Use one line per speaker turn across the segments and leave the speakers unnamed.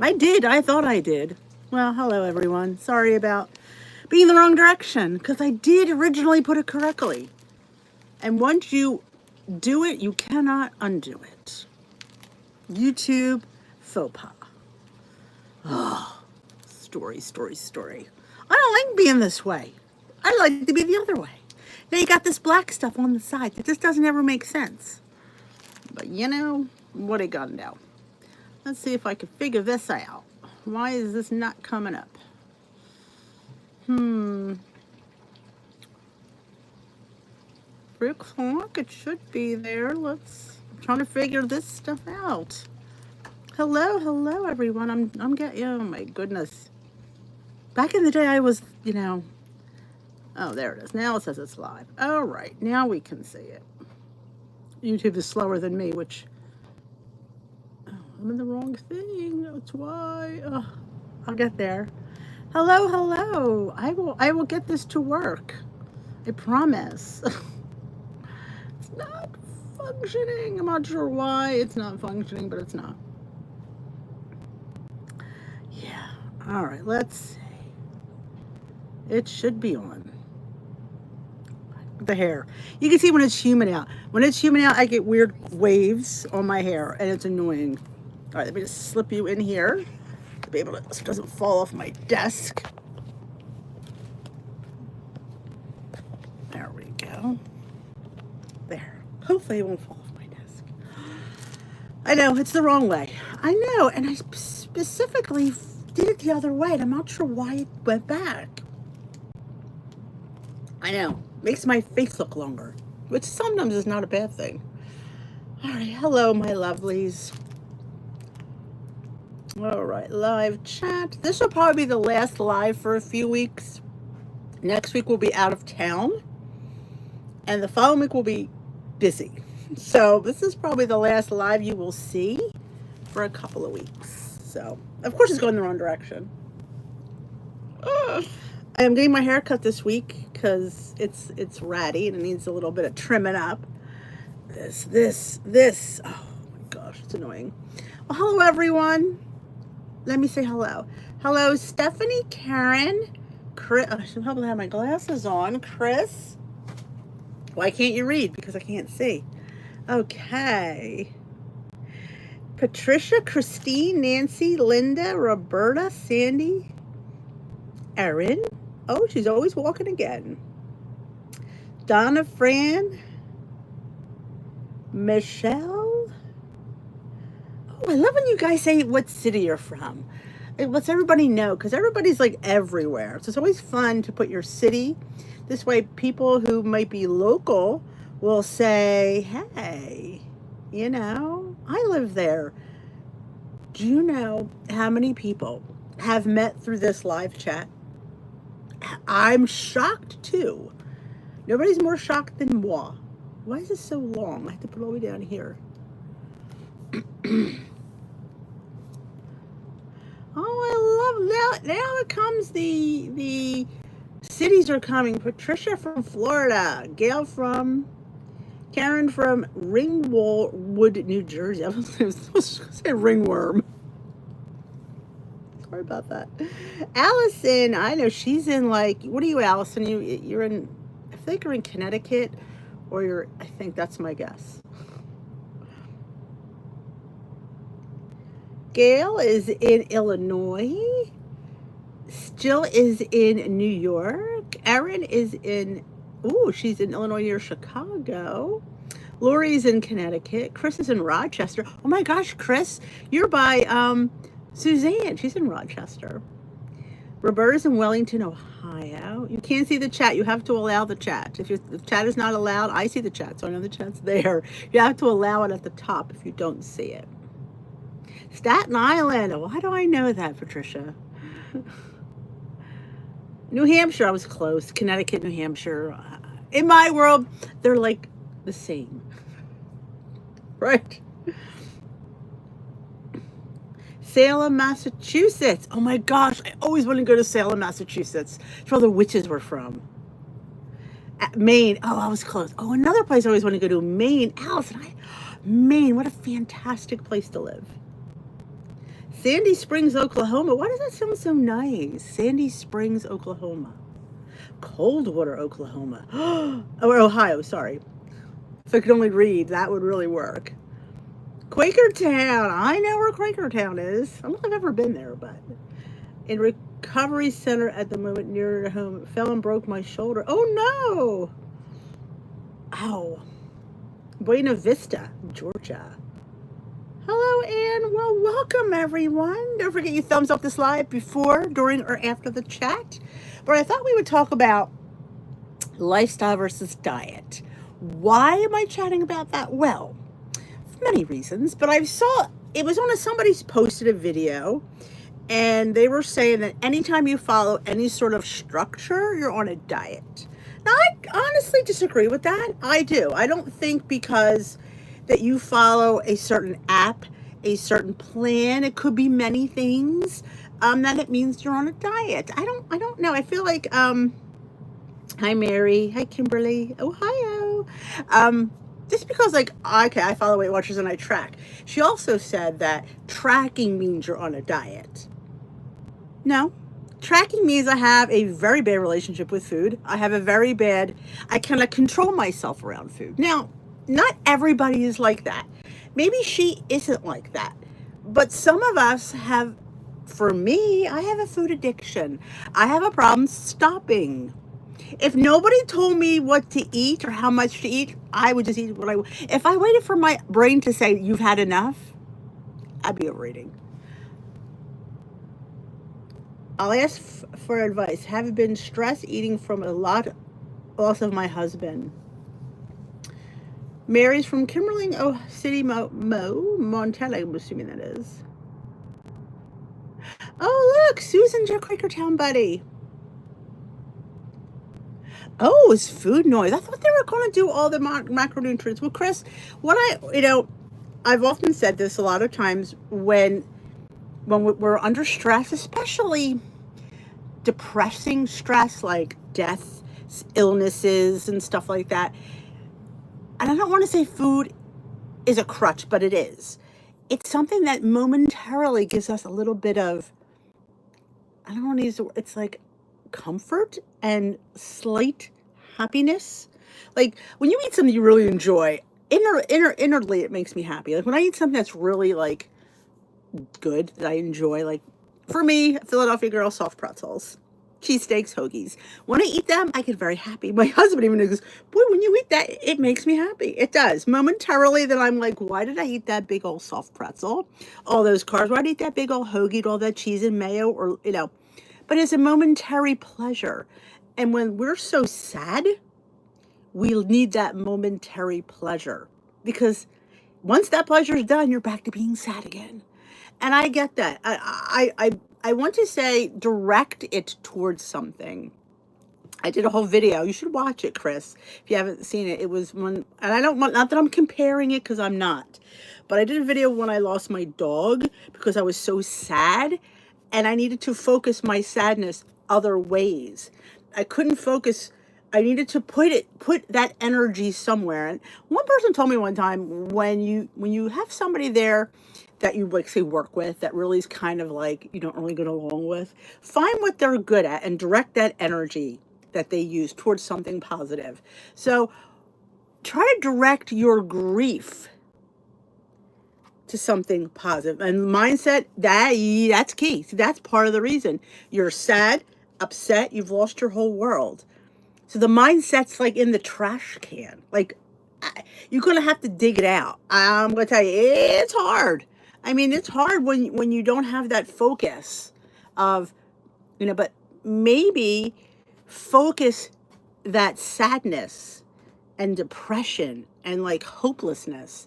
I did. I thought I did. Well, hello everyone. Sorry about being the wrong direction because I did originally put it correctly. And once you do it, you cannot undo it. YouTube faux pas. Oh, story, story, story. I don't like being this way. I like to be the other way. Now you got this black stuff on the side that just doesn't ever make sense. But you know, what I got now. Let's see if I can figure this out. Why is this not coming up? 3 o'clock, it should be there. I'm trying to figure this stuff out. Hello, hello everyone. I'm getting, oh my goodness. Back in the day I was, oh there it is. Now it says it's live. All right, now we can see it. YouTube is slower than me, which, I'm in the wrong thing. That's why. I'll get there. Hello, hello. I will get this to work. I promise. It's not functioning. I'm not sure why it's not functioning, but it's not. Yeah. All right, let's see. It should be on. The hair. You can see when it's humid out. When it's humid out, I get weird waves on my hair, and it's annoying. All right, let me just slip you in here to be able to, so it doesn't fall off my desk. There we go. There. Hopefully it won't fall off my desk. I know, it's the wrong way. I know, and I specifically did it the other way, and I'm not sure why it went back. I know. Makes my face look longer, which sometimes is not a bad thing. All right, hello, my lovelies. All right, live chat. This will probably be the last live for a few weeks. Next week we'll be out of town, and the following week will be busy. So this is probably the last live you will see for a couple of weeks. So, of course, it's going the wrong direction. I am getting my hair cut this week because it's ratty and it needs a little bit of trimming up. This. Oh my gosh, it's annoying. Well, hello everyone. Let me say hello. Hello, Stephanie, Karen, Chris. I should probably have my glasses on. Chris. Why can't you read? Because I can't see. Okay. Patricia, Christine, Nancy, Linda, Roberta, Sandy, Erin. Oh, she's always walking again. Donna, Fran, Michelle. Oh, I love when you guys say what city you're from. It lets everybody know because everybody's like everywhere. So it's always fun to put your city. This way, people who might be local will say, hey, I live there. Do you know how many people have met through this live chat? I'm shocked too. Nobody's more shocked than moi. Why is this so long? I have to put it all the way down here. Oh, I love now it comes the cities are coming. Patricia from Florida, Gail from Karen from Ringwood, New Jersey. I was supposed to say ringworm. Sorry about that. Allison, I know she's in what are you, Allison? You're in, I think you're in Connecticut, or I think that's my guess. Gail is in Illinois. Jill is in New York. Erin is she's in Illinois near Chicago. Lori's in Connecticut. Chris is in Rochester. Oh my gosh, Chris, you're by Suzanne. She's in Rochester. Roberta's in Wellington, Ohio. You can't see the chat. You have to allow the chat. If the chat is not allowed, I see the chat, so I know the chat's there. You have to allow it at the top if you don't see it. Staten Island. Why do I know that, Patricia? New Hampshire, I was close. Connecticut, New Hampshire. In my world, they're like the same. Right? Salem, Massachusetts. Oh my gosh, I always want to go to Salem, Massachusetts. That's where all the witches were from. Maine. Oh, I was close. Oh, another place I always want to go to, Maine. Allison, Maine, what a fantastic place to live. Sandy Springs, Oklahoma. Why does that sound so nice? Sandy Springs, Oklahoma. Coldwater, Oklahoma. Or Ohio, sorry. If I could only read, that would really work. Quakertown. I know where Quakertown is. I don't know if I've ever been there, but in recovery center at the moment near to home. Fell and broke my shoulder. Oh no! Ow. Buena Vista, Georgia. Hello, Ann. Well, welcome, everyone. Don't forget you thumbs up this live before, during, or after the chat. But I thought we would talk about lifestyle versus diet. Why am I chatting about that? Well, many reasons, but I saw it was on somebody's posted a video, and they were saying that anytime you follow any sort of structure, you're on a diet. Now, I honestly disagree with that. I do. I don't think because that you follow a certain app, a certain plan, it could be many things, that it means you're on a diet. I don't know. I feel like, hi Mary, hi Kimberly, Ohio. Just because like, okay, I follow Weight Watchers and I track. She also said that tracking means you're on a diet. No. Tracking means I have a very bad relationship with food. I cannot control myself around food. Now, not everybody is like that. Maybe she isn't like that. But some of us have, for me, I have a food addiction. I have a problem stopping. If nobody told me what to eat or how much to eat, I would just eat what I want. If I waited for my brain to say, you've had enough, I'd be overeating. I'll ask for advice. Have been stressed eating from a lot loss of my husband. Mary's from Kimberling, City, Montana, I'm assuming that is. Oh, look, Susan's your Quakertown buddy. Oh, it's food noise. I thought they were going to do all the macronutrients. Well, Chris, I've often said this a lot of times when we're under stress, especially depressing stress like death, illnesses, and stuff like that. And I don't want to say food is a crutch, but it is. It's something that momentarily gives us a little bit of, I don't want to use the word, it's like comfort and slight happiness. Like when you eat something you really enjoy, inwardly it makes me happy. Like when I eat something that's really like good, that I enjoy, like for me, Philadelphia girl, soft pretzels, cheesesteaks, hoagies. When I eat them, I get very happy. My husband even goes, boy, when you eat that, it makes me happy. It does. Momentarily, then I'm like, why did I eat that big old soft pretzel? All those carbs. Why did I eat that big old hoagie, all that cheese and mayo, or, but it's a momentary pleasure. And when we're so sad, we need that momentary pleasure, because once that pleasure is done, you're back to being sad again. And I get that. I want to say direct it towards something. I did a whole video. You should watch it, Chris, if you haven't seen it. It was one, and I don't want, not that I'm comparing it because I'm not, but I did a video when I lost my dog because I was so sad and I needed to focus my sadness other ways. I couldn't focus. I needed to put that energy somewhere. And one person told me one time, when you have somebody there that you like say work with that really is kind of like you don't really get along with, find what they're good at and direct that energy that they use towards something positive. So try to direct your grief to something positive. And mindset, that's key. So that's part of the reason you're sad, upset, you've lost your whole world. So the mindset's like in the trash can. Like you're gonna have to dig it out. I'm gonna tell you, it's hard. I mean, it's hard when you don't have that focus of, but maybe focus that sadness and depression and like hopelessness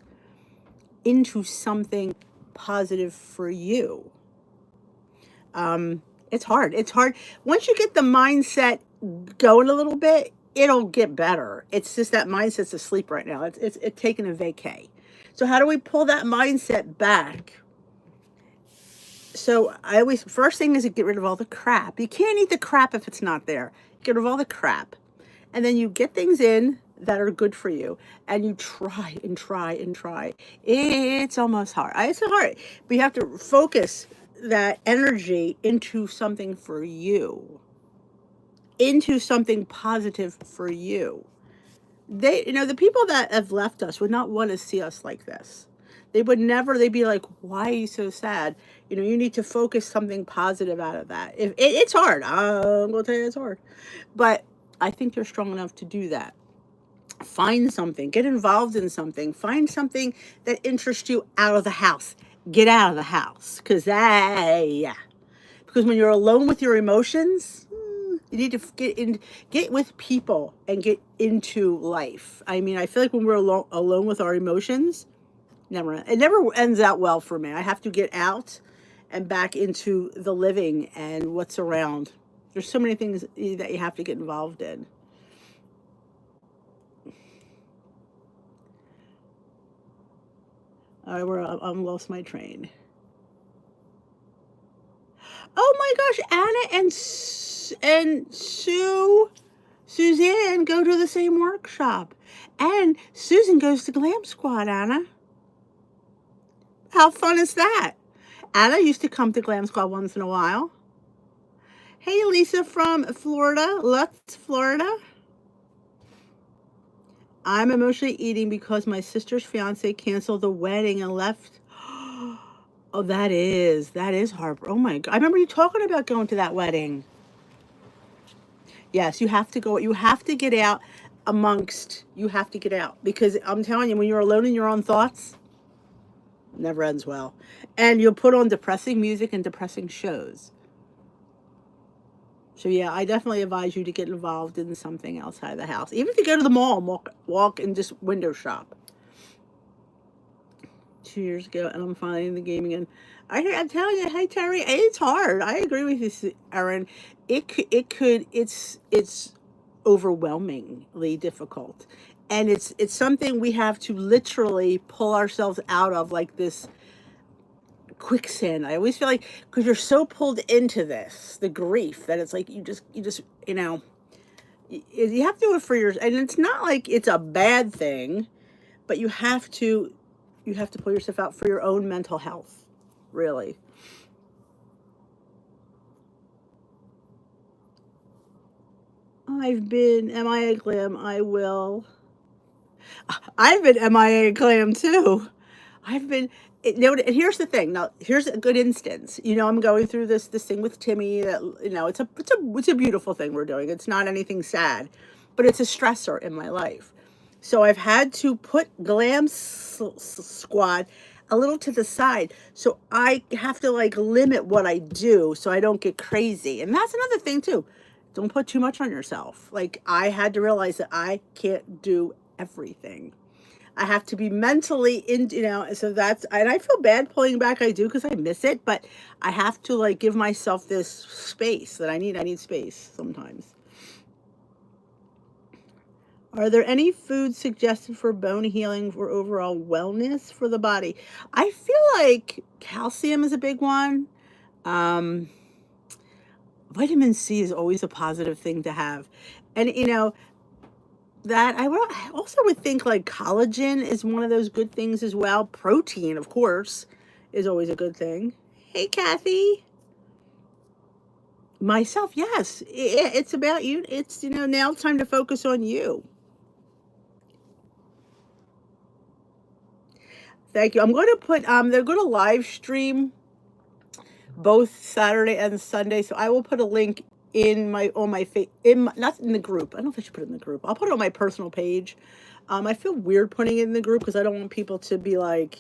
into something positive for you. It's hard. It's hard. Once you get the mindset going a little bit, it'll get better. It's just that mindset's asleep right now. It's taking a vacay. So how do we pull that mindset back? So first thing is to get rid of all the crap. You can't eat the crap if it's not there. Get rid of all the crap. And then you get things in that are good for you. And you try and try and try. It's almost hard. It's hard. But you have to focus that energy into something for you, into something positive for you. They, the people that have left us would not want to see us like this. They would never, they'd be like, why are you so sad? You need to focus something positive out of that. If it's hard, I'm going to tell you it's hard. But I think you're strong enough to do that. Find something, get involved in something, find something that interests you out of the house. Get out of the house. Yeah. Because when you're alone with your emotions, you need to get with people and get into life. I mean, I feel like when we're alone with our emotions, it never ends out well for me. I have to get out and back into the living and what's around. There's so many things that you have to get involved in. All right, I'm lost my train. Oh my gosh, Anna and Suzanne go to the same workshop. And Susan goes to Glam Squad, Anna. How fun is that? Anna used to come to Glam Squad once in a while. Hey, Lisa from Florida, Lutz, Florida. I'm emotionally eating because my sister's fiance canceled the wedding and left. Oh, that is hard. Oh my God. I remember you talking about going to that wedding. Yes, you have to go. You have to get out you have to get out, because I'm telling you, when you're alone in your own thoughts, never ends well. And you'll put on depressing music and depressing shows. So yeah, I definitely advise you to get involved in something outside of the house. Even if you go to the mall and walk and just window shop. 2 years ago, and I'm finally in the game again. I'm telling you, hey Terry, it's hard. I agree with you, Erin. It's overwhelmingly difficult, and it's something we have to literally pull ourselves out of, like this quicksand. I always feel like, because you're so pulled into the grief, that it's like you just you have to do it for yours, and it's not like it's a bad thing, but you have to pull yourself out for your own mental health, really. I've been MIA Glam. I've been MIA Glam too. I've been. And here's the thing. Now, here's a good instance. I'm going through this thing with Timmy. That it's a beautiful thing we're doing. It's not anything sad, but it's a stressor in my life. So I've had to put Glam Squad a little to the side. So I have to limit what I do so I don't get crazy. And that's another thing too. Don't put too much on yourself. Like, I had to realize that I can't do everything. I have to be mentally in, so and I feel bad pulling back. I do, because I miss it, but I have to give myself this space that I need. I need space sometimes. Are there any foods suggested for bone healing or overall wellness for the body? I feel like calcium is a big one. Vitamin C is always a positive thing to have. And, that I also would think collagen is one of those good things as well. Protein, of course, is always a good thing. Hey, Kathy. Myself, yes. It's about you. It's, now it's time to focus on you. Thank you. I'm going to put, they're going to live stream both Saturday and Sunday. So I will put a link in not in the group. I don't know if I should put it in the group. I'll put it on my personal page. I feel weird putting it in the group because I don't want people to be like,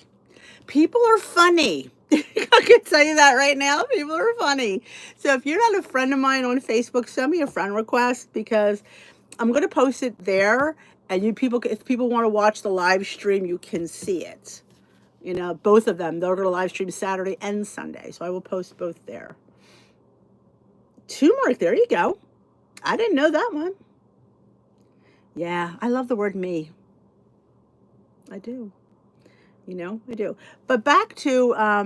people are funny. I can tell you that right now. People are funny. So if you're not a friend of mine on Facebook, send me a friend request, because I'm going to post it there. And if people want to watch the live stream, you can see it. Both of them. They're going to live stream Saturday and Sunday. So I will post both there. Turmeric, there you go. I didn't know that one. Yeah, I love the word me. I do. I do. But back to, I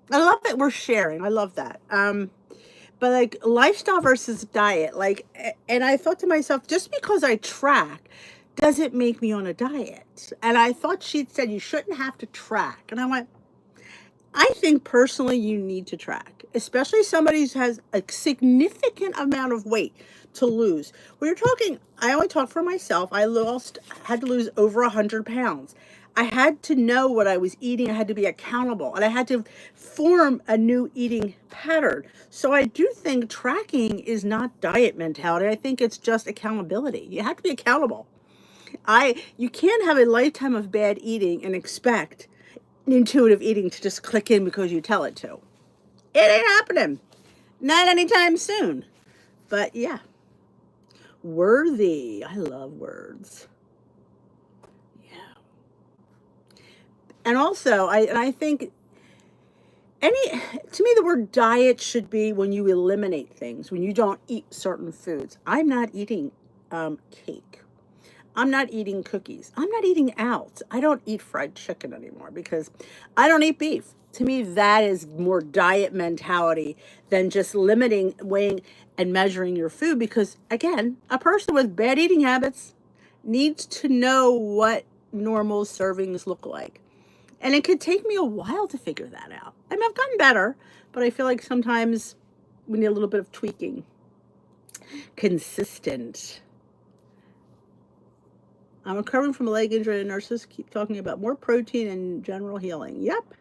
love that we're sharing. I love that. But lifestyle versus diet, and I thought to myself, just because I track doesn't make me on a diet. And I thought she'd said you shouldn't have to track. And I went, I think personally you need to track, especially somebody who has a significant amount of weight to lose. When you're talking, I only talk for myself. Had to lose over 100 pounds. I had to know what I was eating. I had to be accountable and I had to form a new eating pattern. So I do think tracking is not diet mentality. I think it's just accountability. You have to be accountable. You can't have a lifetime of bad eating and expect intuitive eating to just click in because you tell it to. It ain't happening. Not anytime soon. But yeah, worthy. I love words. Yeah. And also, I think any to me the word diet should be when you eliminate things, when you don't eat certain foods. I'm not eating cake. I'm not eating cookies. I'm not eating out. I don't eat fried chicken anymore because I don't eat beef. To me, that is more diet mentality than just limiting, weighing, and measuring your food. Because again, a person with bad eating habits needs to know what normal servings look like. And it could take me a while to figure that out. I mean, I've gotten better, but I feel like sometimes we need a little bit of tweaking. Consistent. I'm recovering from a leg injury and nurses keep talking about more protein and general healing. Yep.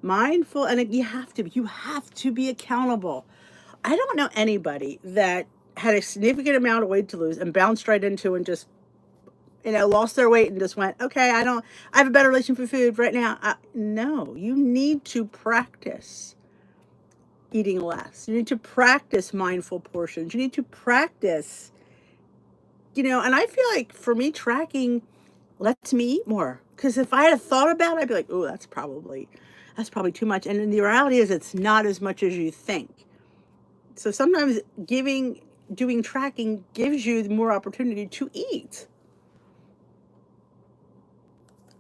Mindful and you have to be accountable. I don't know anybody that had a significant amount of weight to lose and bounced right into and just lost their weight and just went, okay, I have a better relationship with food right now. No, you need to practice eating less. You need to practice mindful portions. You need to practice, and I feel like for me, tracking lets me eat more. Because if I had thought about it, I'd be like, oh, that's probably too much. And then the reality is it's not as much as you think. So sometimes doing tracking gives you more opportunity to eat.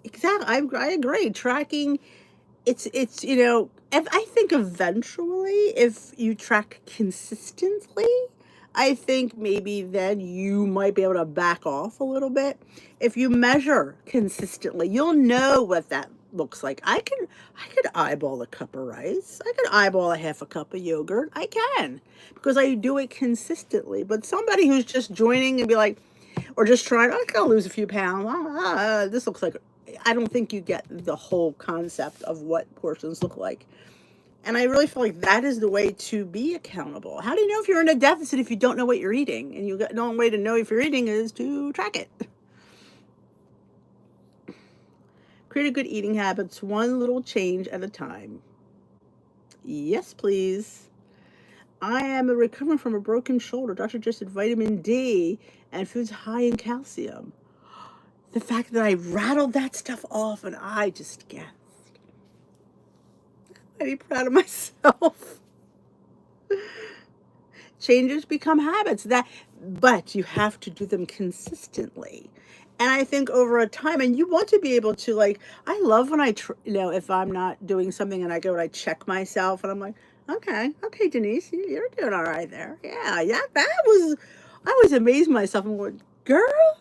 Exactly. I agree. Tracking, if I think eventually if you track consistently, I think maybe then you might be able to back off a little bit. If you measure consistently, you'll know what that looks like. I could eyeball a cup of rice. I could eyeball a half a cup of yogurt. I can because I do it consistently. But somebody who's just joining and be like, or just trying, I'm gonna lose a few pounds. This looks like, I don't think you get the whole concept of what portions look like. And I really feel like that is the way to be accountable. How do you know if you're in a deficit if you don't know what you're eating? And the only way to know if you're eating is to track it. Create a good eating habits, one little change at a time. Yes, please. I am recovering from a broken shoulder. Doctor just said vitamin D and foods high in calcium. The fact that I rattled that stuff off and I just gasped. I'd be proud of myself. Changes become habits but you have to do them consistently. And I think over a time, and you want to be able to I love when if I'm not doing something and I go and I check myself and I'm like, okay, Denise, you're doing all right there. Yeah, I was amazed myself and going, girl,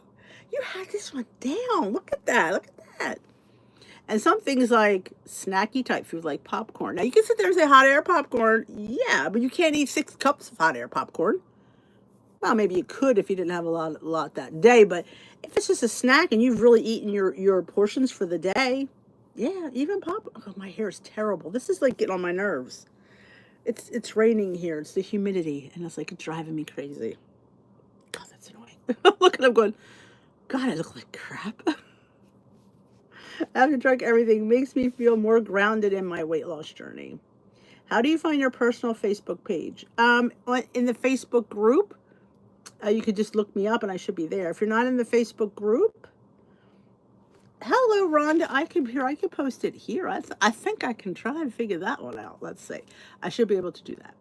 you had this one down. Look at that. And some things like snacky type food like popcorn. Now you can sit there and say hot air popcorn, yeah, but you can't eat 6 cups of hot air popcorn. Well, maybe you could if you didn't have a lot that day, but if it's just a snack and you've really eaten your portions for the day, yeah, even oh, my hair is terrible. This is like getting on my nerves. It's raining here. It's the humidity, and it's like driving me crazy. God, that's annoying. Look at him going, God, I look like crap. After drunk everything makes me feel more grounded in my weight loss journey. How do you find your personal Facebook page? In the Facebook group, you could just look me up and I should be there. If you're not in the Facebook group, hello, Rhonda. I could post it here. I think I can try and figure that one out. Let's see. I should be able to do that.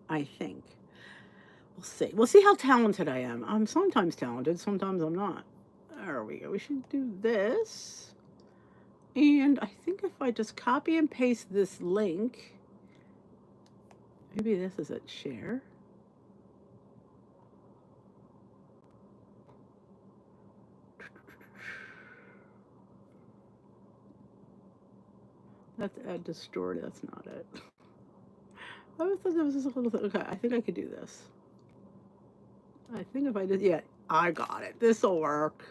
I think. We'll see. We'll see how talented I am. I'm sometimes talented, sometimes I'm not. There we go. We should do this. And I think if I just copy and paste this link, maybe this is it, share. That's distorted. That's not it. I always thought that was just a little thing. Okay, I think I could do this. I think if I did, yeah, I got it. This will work.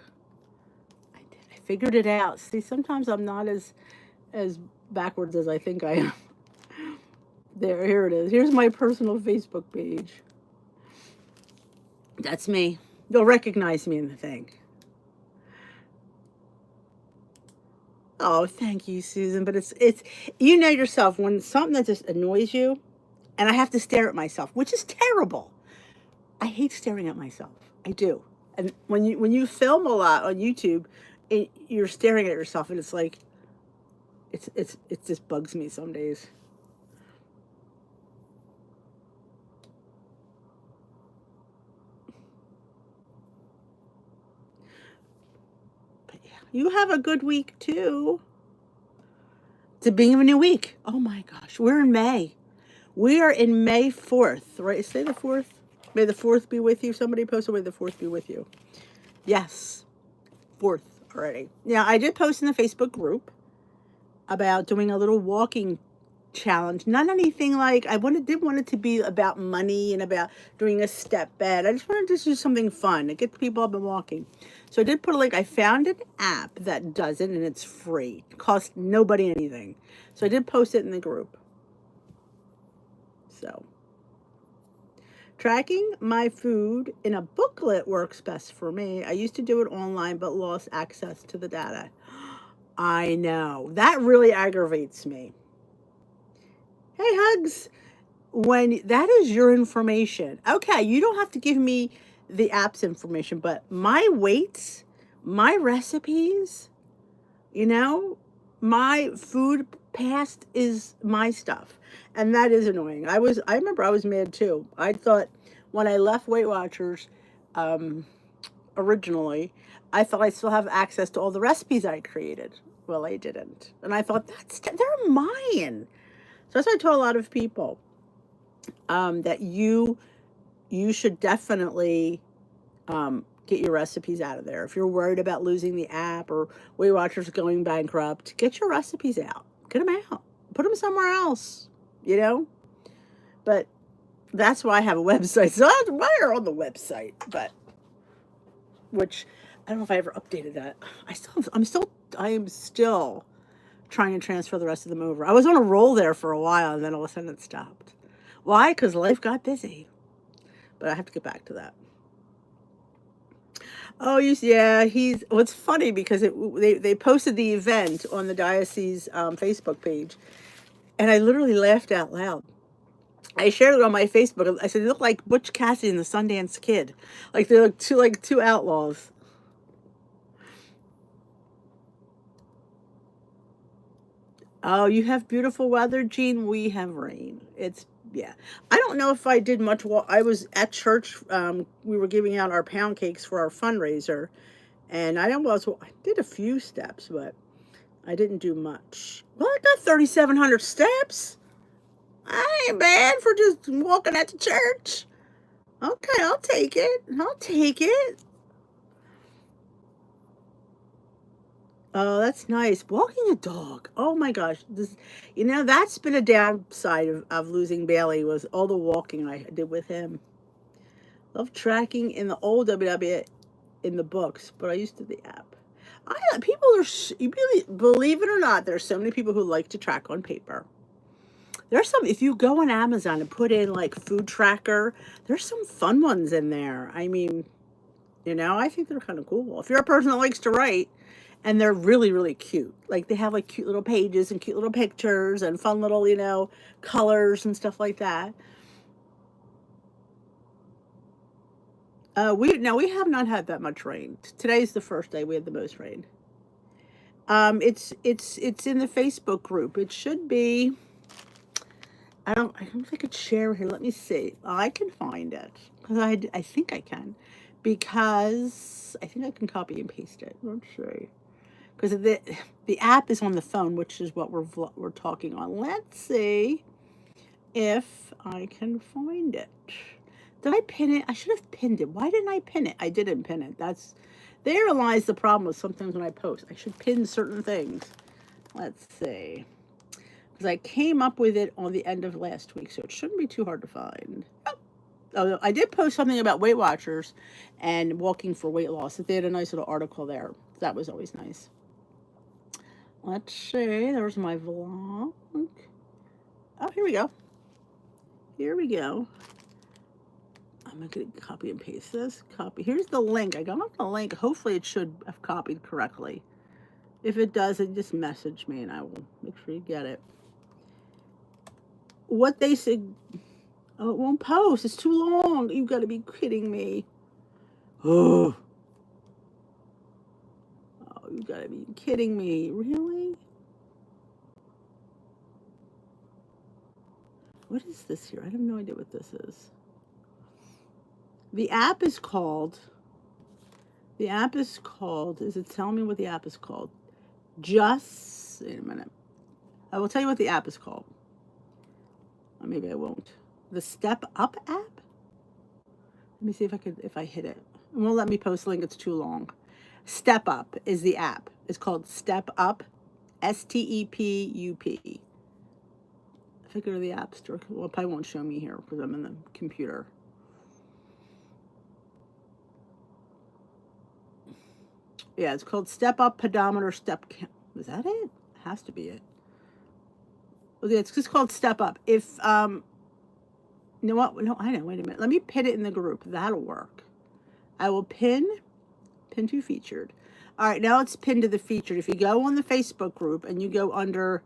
I did. I figured it out. See, sometimes I'm not as backwards as I think I am. There, here it is. Here's my personal Facebook page. That's me. You'll recognize me in the thing. Oh, thank you, Susan. But it's you know yourself when something that just annoys you, and I have to stare at myself, which is terrible. I hate staring at myself. I do. And when you film a lot on YouTube, you're staring at yourself, and it's like it just bugs me some days. But yeah, you have a good week too. It's the beginning of a new week. Oh my gosh, we're in May. We are in May 4th, right? Say the 4th. May the 4th be with you. Somebody posted, may the 4th be with you. Yes, 4th already. Now, I did post in the Facebook group about doing a little walking challenge. Not anything like, didn't want it to be about money and about doing a step bed. I just wanted to do something fun to get people up and walking. So I did put a link. I found an app that does it, and it's free. It costs nobody anything. So I did post it in the group. So tracking my food in a booklet works best for me. I used to do it online, but lost access to the data. I know. That really aggravates me. Hey, Hugs. When that is your information, okay, you don't have to give me the app's information, but my weights, my recipes, my food past is my stuff. And that is annoying. I remember I was mad too. I thought when I left Weight Watchers, originally, I thought I still have access to all the recipes I created. Well, I didn't. And I thought they're mine. So that's what I told a lot of people, that you should definitely get your recipes out of there. If you're worried about losing the app or Weight Watchers going bankrupt, get your recipes out. Get them out. Put them somewhere else, But that's why I have a website. So they're on the website, but which I don't know if I ever updated that. I am still trying to transfer the rest of them over. I was on a roll there for a while, and then all of a sudden it stopped. Why? Because life got busy. But I have to get back to that. Oh, yeah, what's funny because they posted the event on the diocese Facebook page, and I literally laughed out loud. I shared it on my Facebook. I said, they look like Butch Cassidy and the Sundance Kid. Like they're two outlaws. Oh, you have beautiful weather, Jean. We have rain. Yeah. I don't know if I did much. I was at church. We were giving out our pound cakes for our fundraiser, and I did a few steps, but I didn't do much. Well, I got 3,700 steps. I ain't bad for just walking at the church. Okay, I'll take it. I'll take it. Oh, that's nice. Walking a dog. Oh my gosh. That's been a downside of losing Bailey was all the walking I did with him. Love tracking in the old WW in the books, but I used to the app. People really, believe it or not, there's so many people who like to track on paper. If you go on Amazon and put in like food tracker, there's some fun ones in there. I mean, I think they're kind of cool. If you're a person that likes to write, and they're really, really cute. Like they have like cute little pages and cute little pictures and fun little, colors and stuff like that. We have not had that much rain. Today's the first day we had the most rain. It's in the Facebook group. It should be. I don't think I could share here. Let me see. I can find it because I think I can, because I think I can copy and paste it. Let's see. Because the app is on the phone, which is what we're talking on. Let's see if I can find it. Did I pin it? I should have pinned it. Why didn't I pin it? I didn't pin it. There lies the problem with sometimes when I post. I should pin certain things. Let's see. because I came up with it on the end of last week, so it shouldn't be too hard to find. Oh, I did post something about Weight Watchers and walking for weight loss. They had a nice little article there. That was always nice. Let's see. There's my vlog. Oh, here we go. Here we go. I'm going to copy and paste this. Copy. Here's the link. I got the link. Hopefully it should have copied correctly. If it doesn't, just message me and I will make sure you get it. What they said... Oh, it won't post. It's too long. You've got to be kidding me. Oh, you've got to be kidding me. Really? What is this here? I have no idea what this is. The app is called... Is it telling me what the app is called? Just... Wait a minute. I will tell you what the app is called. Or maybe I won't. The Step Up app? Let me see if I hit it. It won't let me post a link, it's too long. Step Up is the app. It's called Step Up, STEPUP. If I go to the App Store, well, it probably won't show me here because I'm in the computer. Yeah, it's called Step Up Pedometer Step Count. Is that it? It has to be it. Well, yeah, it's just called Step Up. If, you know what? No, I know. Wait a minute. Let me pin it in the group. That'll work. I will pin to featured. All right, now it's pinned to the featured. If you go on the Facebook group and you go under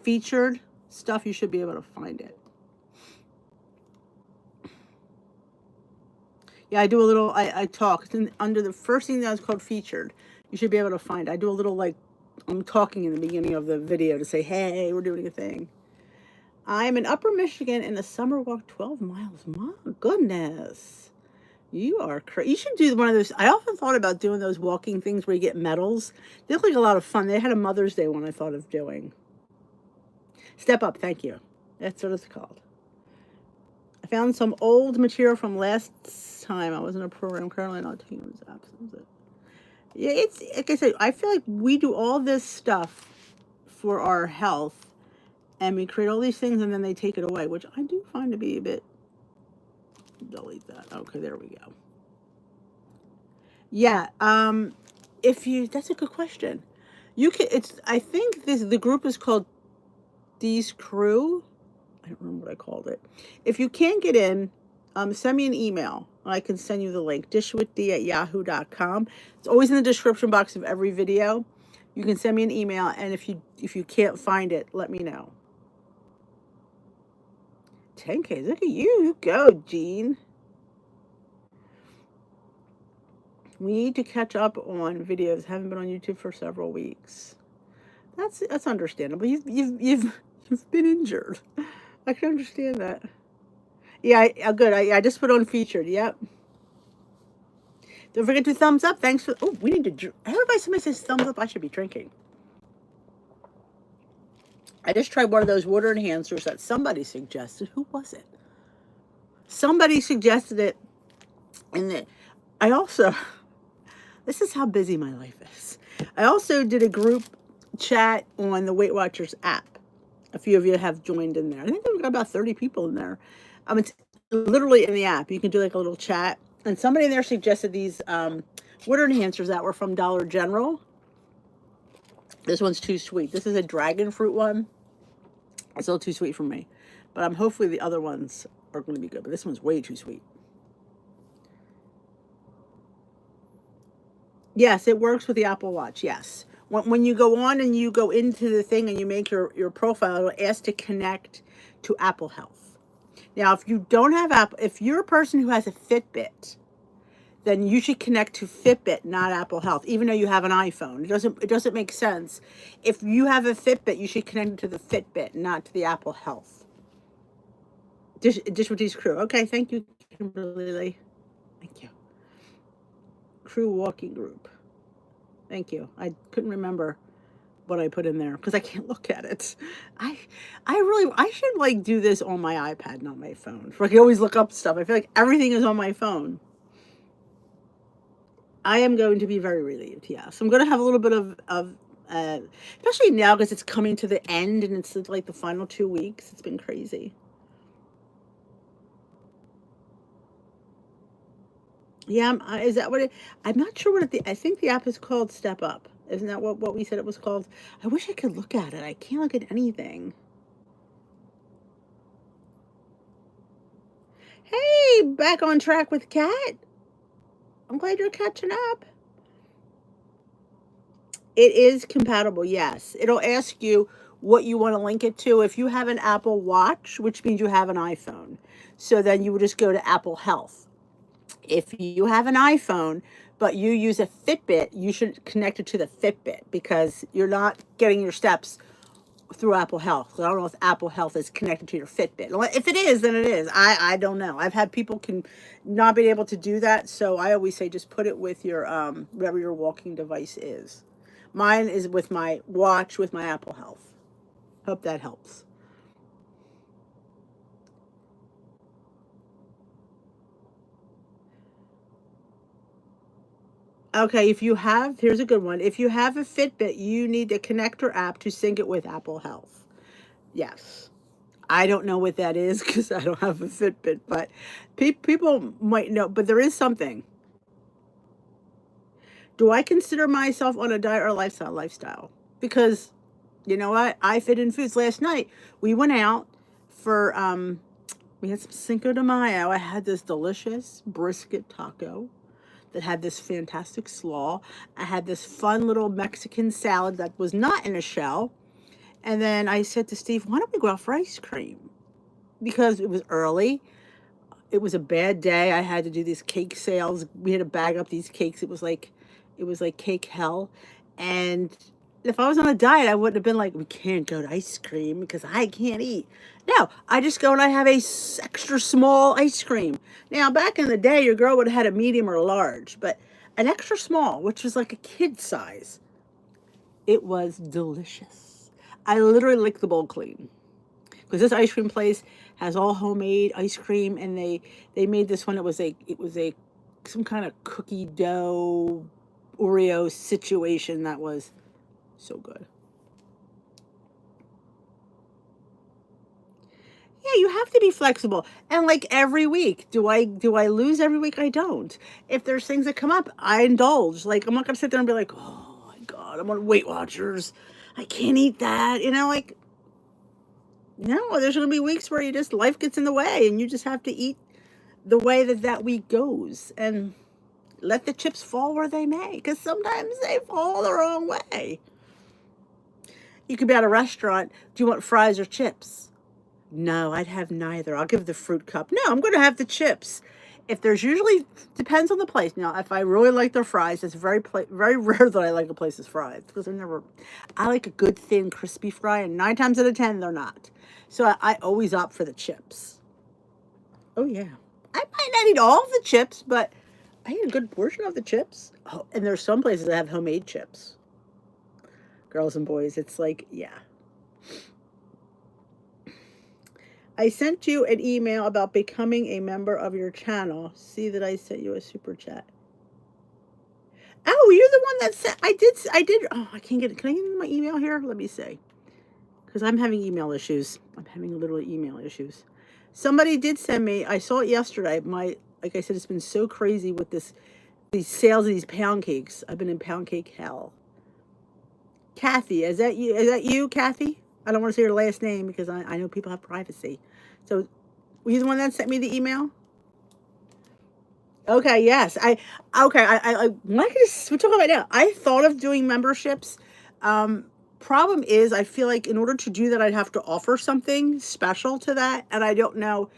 featured stuff, you should be able to find it. Yeah, I do a little, I talk. It's under the first thing that's called featured. You should be able to find it. I do a little, like, I'm talking in the beginning of the video to say, hey, we're doing a thing. I'm in Upper Michigan in a summer walk 12 miles. My goodness. You are crazy. You should do one of those. I often thought about doing those walking things where you get medals. They look like a lot of fun. They had a Mother's Day one I thought of doing. Step Up, thank you. That's what it's called. I found some old material from last time I was in a program. Currently not taking those apps. Yeah, it's like I said, I feel like we do all this stuff for our health. And we create all these things and then they take it away, which I do find to be a bit... Delete that. Okay, there we go. Yeah, that's a good question. You can, I think the group is called These Crew. I don't remember what I called it. If you can't get in, send me an email. I can send you the link, dishwithdee@yahoo.com. It's always in the description box of every video. You can send me an email, and if you can't find it, let me know. 10K, look at you. You go, Jean. We need to catch up on videos. Haven't been on YouTube for several weeks. That's understandable. You've been injured. I can understand that. Yeah, good. I just put on featured. Yep. Don't forget to thumbs up. Thanks for... Oh, we need to... Somebody says thumbs up, I should be drinking. I just tried one of those water enhancers that somebody suggested. Who was it? Somebody suggested it. And I also... This is how busy my life is. I also did a group chat on the Weight Watchers app. A few of you have joined in there. I think we've got about 30 people in there. It's literally in the app. You can do like a little chat. And somebody in there suggested these water enhancers that were from Dollar General. This one's too sweet. This is a dragon fruit one. It's a little too sweet for me. But hopefully the other ones are going to be good. But this one's way too sweet. Yes, it works with the Apple Watch. Yes. When you go on and you go into the thing and you make your profile, it'll ask to connect to Apple Health. Now, if you don't have Apple, if you're a person who has a Fitbit, then you should connect to Fitbit, not Apple Health, even though you have an iPhone. It doesn't make sense. If you have a Fitbit, you should connect to the Fitbit, not to the Apple Health. Dish with these crew. Okay, thank you, Kimberly. Thank you. Crew walking group. Thank you. I couldn't remember what I put in there because I can't look at it. I should like do this on my iPad, not my phone. I can always look up stuff. I feel like everything is on my phone. I am going to be very relieved, yes. I'm going to have a little bit of especially now because it's coming to the end and it's like the final 2 weeks. It's been crazy. Yeah, is that what it? I'm not sure what I think the app is called Step Up. Isn't that what we said it was called? I wish I could look at it. I can't look at anything. Hey, back on track with Kat. I'm glad you're catching up. It is compatible, yes. It'll ask you what you want to link it to. If you have an Apple Watch, which means you have an iPhone, so then you would just go to Apple Health. If you have an iPhone, but you use a Fitbit, you should connect it to the Fitbit because you're not getting your steps through Apple Health. So I don't know if Apple Health is connected to your Fitbit. If it is, then it is. I don't know. I've had people can not be able to do that, so I always say just put it with your whatever your walking device is. Mine is with my watch with my Apple Health. Hope that helps. Okay, here's a good one. If you have a Fitbit, you need a connector app to sync it with Apple Health. Yes. I don't know what that is because I don't have a Fitbit, but people might know. But there is something. Do I consider myself on a diet or lifestyle? Lifestyle. Because you know what? I fit in foods. Last night, we went out for, we had some Cinco de Mayo. I had this delicious brisket taco that had this fantastic slaw. I had this fun little Mexican salad that was not in a shell. And then I said to Steve, why don't we go out for ice cream? Because it was early. It was a bad day. I had to do these cake sales. We had to bag up these cakes. It was like cake hell. And if I was on a diet, I wouldn't have been like, we can't go to ice cream because I can't eat. No, I just go and I have a extra small ice cream. Now, back in the day, your girl would have had a medium or a large, but an extra small, which was like a kid size, it was delicious. I literally licked the bowl clean because this ice cream place has all homemade ice cream, and they made this one. It was a some kind of cookie dough Oreo situation that was so good. Yeah, you have to be flexible. And like every week, do I lose every week? I don't. If there's things that come up, I indulge. Like I'm not gonna sit there and be like, oh my God, I'm on Weight Watchers. I can't eat that. Like no, there's gonna be weeks where you just life gets in the way and you just have to eat the way that week goes and let the chips fall where they may, because sometimes they fall the wrong way. You could be at a restaurant. Do you want fries or chips? No, I'd have neither. I'll give the fruit cup. No, I'm going to have the chips. If there's usually depends on the place. Now, if I really like their fries, it's very rare that I like a place's fries because they're never. I like a good thin crispy fry, and 9 times out of 10 they're not. So I always opt for the chips. Oh yeah, I might not eat all of the chips, but I eat a good portion of the chips. Oh, and there's some places that have homemade chips. Girls and boys, it's like yeah. I sent you an email about becoming a member of your channel. See that I sent you a super chat. Oh, you're the one that sent. I did. Oh, I can't get it. Can I get my email here? Let me see. Because I'm having email issues. I'm having literally email issues. Somebody did send me. I saw it yesterday. Like I said, it's been so crazy with these sales of these pound cakes. I've been in pound cake hell. Kathy, is that you? Is that you, Kathy? I don't want to say your last name because I know people have privacy. So, were you the one that sent me the email? Okay, yes. We're talking about now. I thought of doing memberships. Problem is, I feel like in order to do that, I'd have to offer something special to that, and I don't know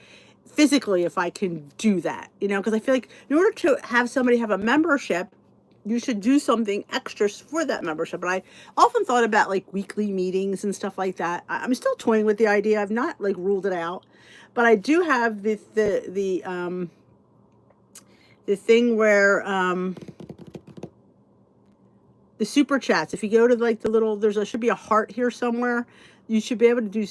physically if I can do that. Because I feel like in order to have somebody have a membership, you should do something extra for that membership. But I often thought about like weekly meetings and stuff like that. I'm still toying with the idea. I've not like ruled it out, but I do have the thing where the super chats. If you go to like the little, should be a heart here somewhere. You should be able to do.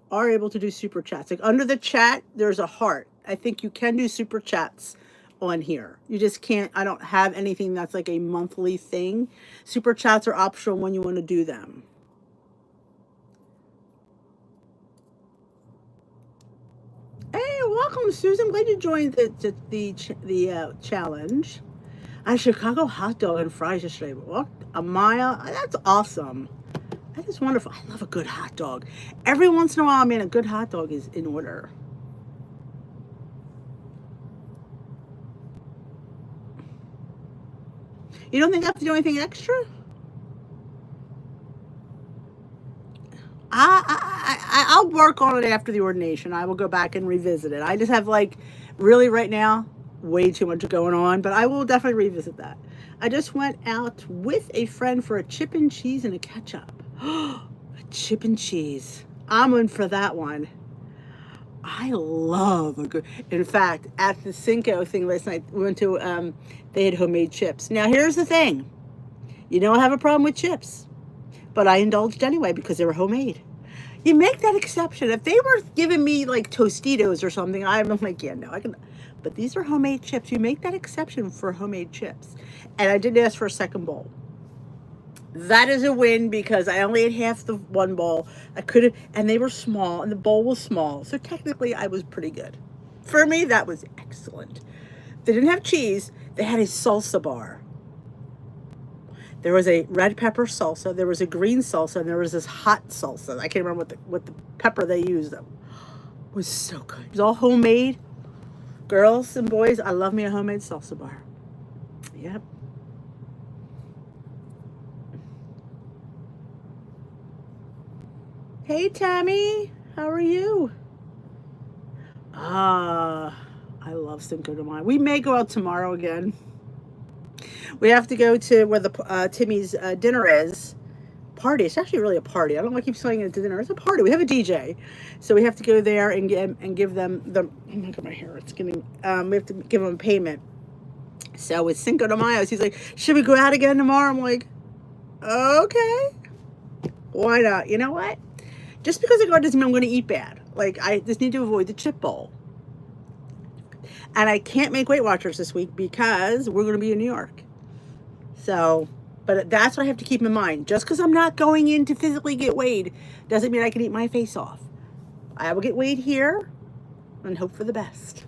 Are able to do super chats. Like under the chat, there's a heart. I think you can do super chats on here. You just can't, I don't have anything that's like a monthly thing. Super chats are optional when you want to do them. Hey, welcome, Susan. Glad you joined the challenge. I had a Chicago hot dog and fries yesterday. What? A mile? That's awesome. That is wonderful. I love a good hot dog. Every once in a while, man, a good hot dog is in order. You don't think I have to do anything extra? I'll work on it after the ordination. I will go back and revisit it. I just have like, really right now, way too much going on, but I will definitely revisit that. I just went out with a friend for a chip and cheese and a ketchup. A chip and cheese. I'm in for that one. I love a good, in fact, at the Cinco thing last night, we went to, they had homemade chips. Now, here's the thing. You know I have a problem with chips, but I indulged anyway because they were homemade. You make that exception. If they were giving me like Tostitos or something, I'm like, yeah, no, I can. But these are homemade chips. You make that exception for homemade chips. And I did ask for a second bowl. That is a win because I only ate half the one bowl. I could have, and they were small, and the bowl was small. So technically, I was pretty good. For me, that was excellent. They didn't have cheese. They had a salsa bar. There was a red pepper salsa. There was a green salsa, and there was this hot salsa. I can't remember what the pepper they used. Though. It was so good. It was all homemade. Girls and boys, I love me a homemade salsa bar. Yep. Hey, Tammy. How are you? I love Cinco de Mayo. We may go out tomorrow again. We have to go to where the Timmy's dinner is. Party. It's actually really a party. I don't want to keep saying it's a dinner. It's a party. We have a DJ, so we have to go there and give them the. Oh my god, my hair! It's getting. We have to give them payment. So with Cinco de Mayo, he's like, "Should we go out again tomorrow?" I'm like, "Okay, why not?" You know what? Just because I go out doesn't mean I'm going to eat bad. Like I just need to avoid the chip bowl. And I can't make Weight Watchers this week because we're going to be in New York. So. But that's what I have to keep in mind. Just because I'm not going in to physically get weighed doesn't mean I can eat my face off. I will get weighed here and hope for the best.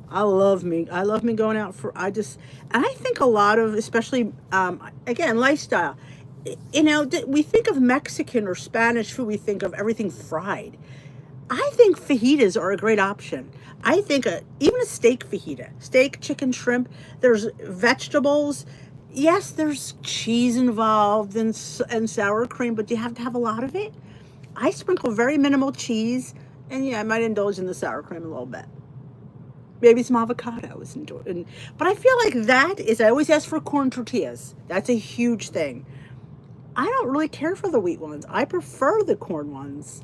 I love me going out for, and I think a lot of, especially, again, lifestyle. You know, we think of Mexican or Spanish food, we think of everything fried. I think fajitas are a great option. I think even a steak fajita, steak, chicken, shrimp, there's vegetables. Yes, there's cheese involved and sour cream, but you have to have a lot of it. I sprinkle very minimal cheese, and yeah, I might indulge in the sour cream a little bit. Maybe some avocados. But I feel like that is, I always ask for corn tortillas. That's a huge thing. I don't really care for the wheat ones. I prefer the corn ones.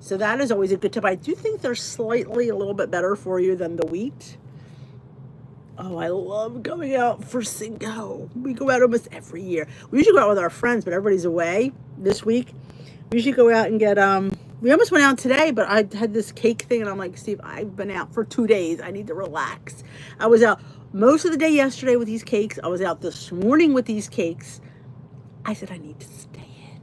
So that is always a good tip. I do think they're slightly a little bit better for you than the wheat. Oh, I love going out for Cinco. We go out almost every year. We usually go out with our friends, but everybody's away this week. We usually go out and get, we almost went out today, but I had this cake thing, and I'm like, Steve, I've been out for 2 days. I need to relax. I was out most of the day yesterday with these cakes. I was out this morning with these cakes. I said, I need to stay in.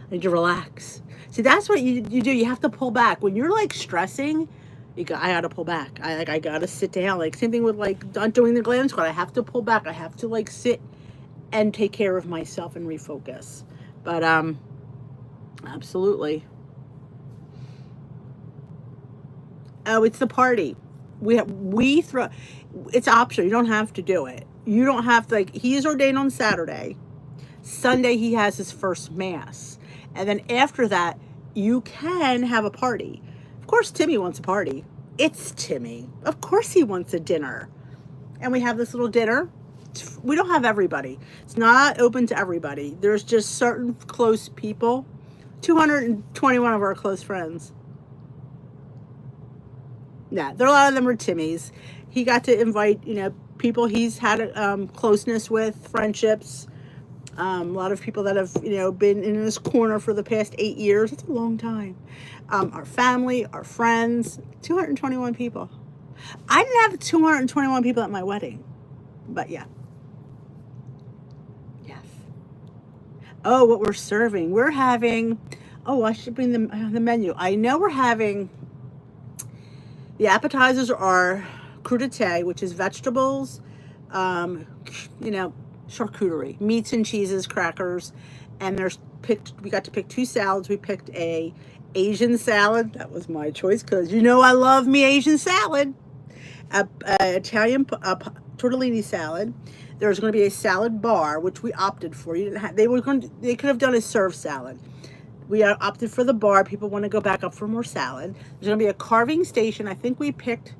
I need to relax. See, that's what you do. You have to pull back. When you're like stressing, I got to pull back. I got to sit down. Like same thing with like not doing the glam squat. I have to pull back. I have to like sit and take care of myself and refocus. But absolutely. Oh, it's the party. We throw. It's optional. You don't have to do it. You don't have to. Like he is ordained on Saturday. Sunday he has his first mass. And then after that, you can have a party. Of course, Timmy wants a party. It's Timmy. Of course he wants a dinner. And we have this little dinner. We don't have everybody. It's not open to everybody. There's just certain close people. 221 of our close friends. Yeah, a lot of them are Timmy's. He got to invite, people he's had closeness with, friendships. A lot of people that have, been in this corner for the past 8 years. It's a long time. Our family, our friends, 221 people. I didn't have 221 people at my wedding, but yeah. Yes. Oh, what we're serving? We're having. Oh, I should bring the menu. I know we're having. The appetizers are crudité, which is vegetables, um, you know, charcuterie, meats and cheeses, crackers, and there's picked. We got to pick two salads. We picked a Asian salad. That was my choice because I love me Asian salad. A Italian tortellini salad. There's going to be a salad bar, which we opted for. You didn't have. They could have done a served salad. We are opted for the bar. People want to go back up for more salad. There's going to be a carving station. I think we picked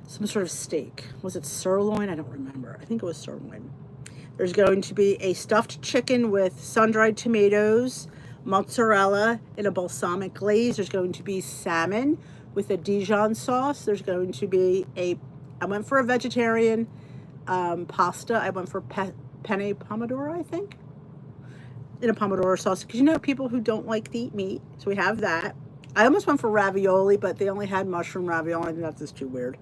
some sort of steak. Was it sirloin? I don't remember. I think it was sirloin. There's going to be a stuffed chicken with sun-dried tomatoes, mozzarella in a balsamic glaze. There's going to be salmon with a Dijon sauce. There's going to be I went for a vegetarian pasta. I went for penne pomodoro, I think, in a pomodoro sauce. Because people who don't like to eat meat. So we have that. I almost went for ravioli, but they only had mushroom ravioli. I think that's just too weird.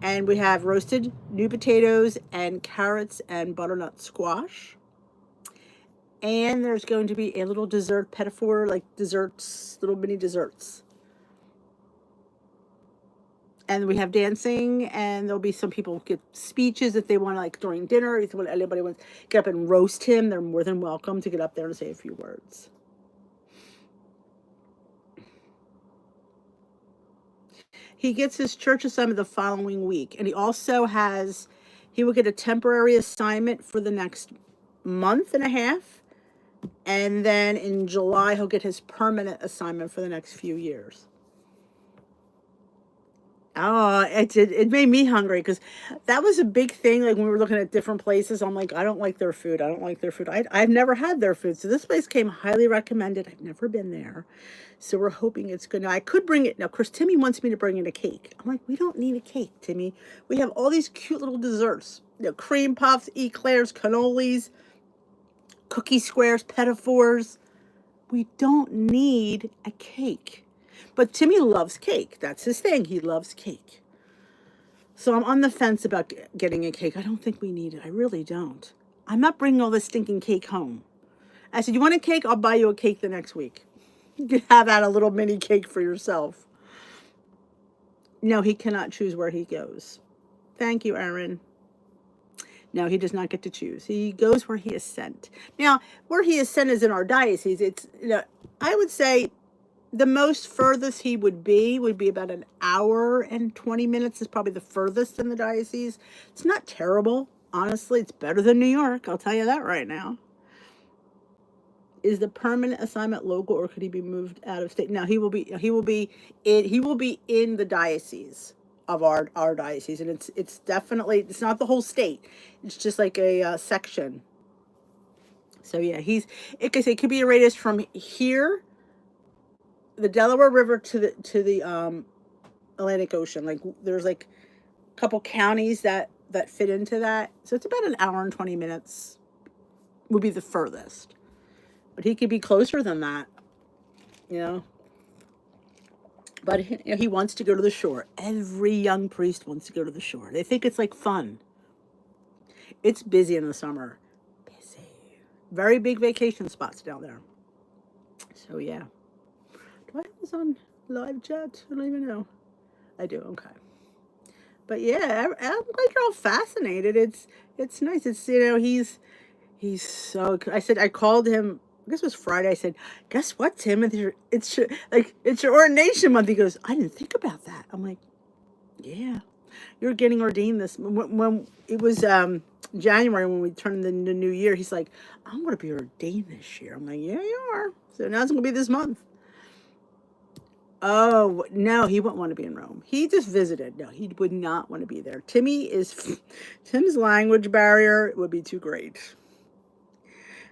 And we have roasted new potatoes and carrots and butternut squash. And there's going to be a little dessert petit four, like desserts, little mini desserts. And we have dancing, and there'll be some people get speeches if they want to, like during dinner. If anybody wants to get up and roast him, they're more than welcome to get up there and say a few words. He gets his church assignment the following week, and he will get a temporary assignment for the next month and a half, and then in July he'll get his permanent assignment for the next few years. Oh, it made me hungry because that was a big thing. Like when we were looking at different places, I'm like, I don't like their food. I don't like their food. I've never had their food. So this place came highly recommended. I've never been there. So we're hoping it's good. Now I could bring it. Now, of course, Timmy wants me to bring in a cake. I'm like, we don't need a cake, Timmy. We have all these cute little desserts. Cream puffs, eclairs, cannolis, cookie squares, petit fours. We don't need a cake. But Timmy loves cake. That's his thing. He loves cake. So I'm on the fence about getting a cake. I don't think we need it. I really don't. I'm not bringing all this stinking cake home. I said, you want a cake? I'll buy you a cake the next week. You can have that a little mini cake for yourself. No, he cannot choose where he goes. Thank you, Aaron. No, he does not get to choose. He goes where he is sent. Now, where he is sent is in our diocese. It's, I would say the most furthest he would be about an hour and 20 minutes is probably the furthest in the diocese. It's not terrible. Honestly, it's better than New York. I'll tell you that right now. Is the permanent assignment local or could he be moved out of state? No, he will be in the diocese of our diocese. And it's definitely, it's not the whole state. It's just like a section. So yeah, it could be a radius from here, the Delaware River to the Atlantic Ocean. Like there's like a couple counties that fit into that. So it's about an hour and 20 minutes would be the furthest. But he could be closer than that, But he wants to go to the shore. Every young priest wants to go to the shore. They think it's like fun. It's busy in the summer. Busy. Very big vacation spots down there. So yeah. Do I have this on live chat? I don't even know. I do. Okay. But yeah, I'm glad you're all fascinated. It's nice. It's he's so. I called him. I guess it was Friday. I said, "Guess what, Tim? It's your ordination month." He goes, "I didn't think about that." I'm like, "Yeah, you're getting ordained this when it was January when we turned the new year." He's like, "I'm going to be ordained this year." I'm like, "Yeah, you are." So now it's going to be this month. Oh no, he wouldn't want to be in Rome. He just visited. No, he would not want to be there. Tim's language barrier would be too great.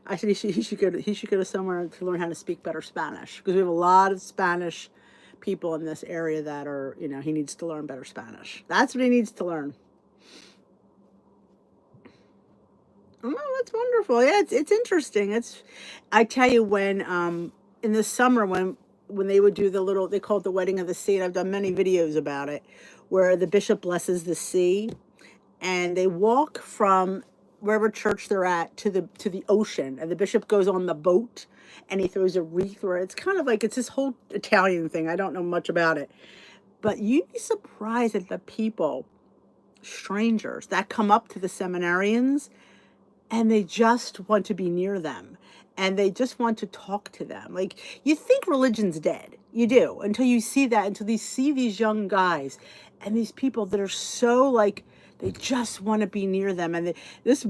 I said he should go to somewhere to learn how to speak better Spanish because we have a lot of Spanish people in this area that are, he needs to learn better Spanish. That's what he needs to learn. Oh, that's wonderful. Yeah, it's interesting. I tell you when in the summer when when they would do the little, they call it the wedding of the sea. And I've done many videos about it, where the bishop blesses the sea, and they walk from wherever church they're at to the ocean, and the bishop goes on the boat, and he throws a wreath. Or it's kind of like, it's this whole Italian thing. I don't know much about it, but you'd be surprised at the people, strangers, that come up to the seminarians, and they just want to be near them, and they just want to talk to them. Like, you think religion's dead, you do, until you see that, until you see these young guys and these people that are so, like, they just want to be near them. And this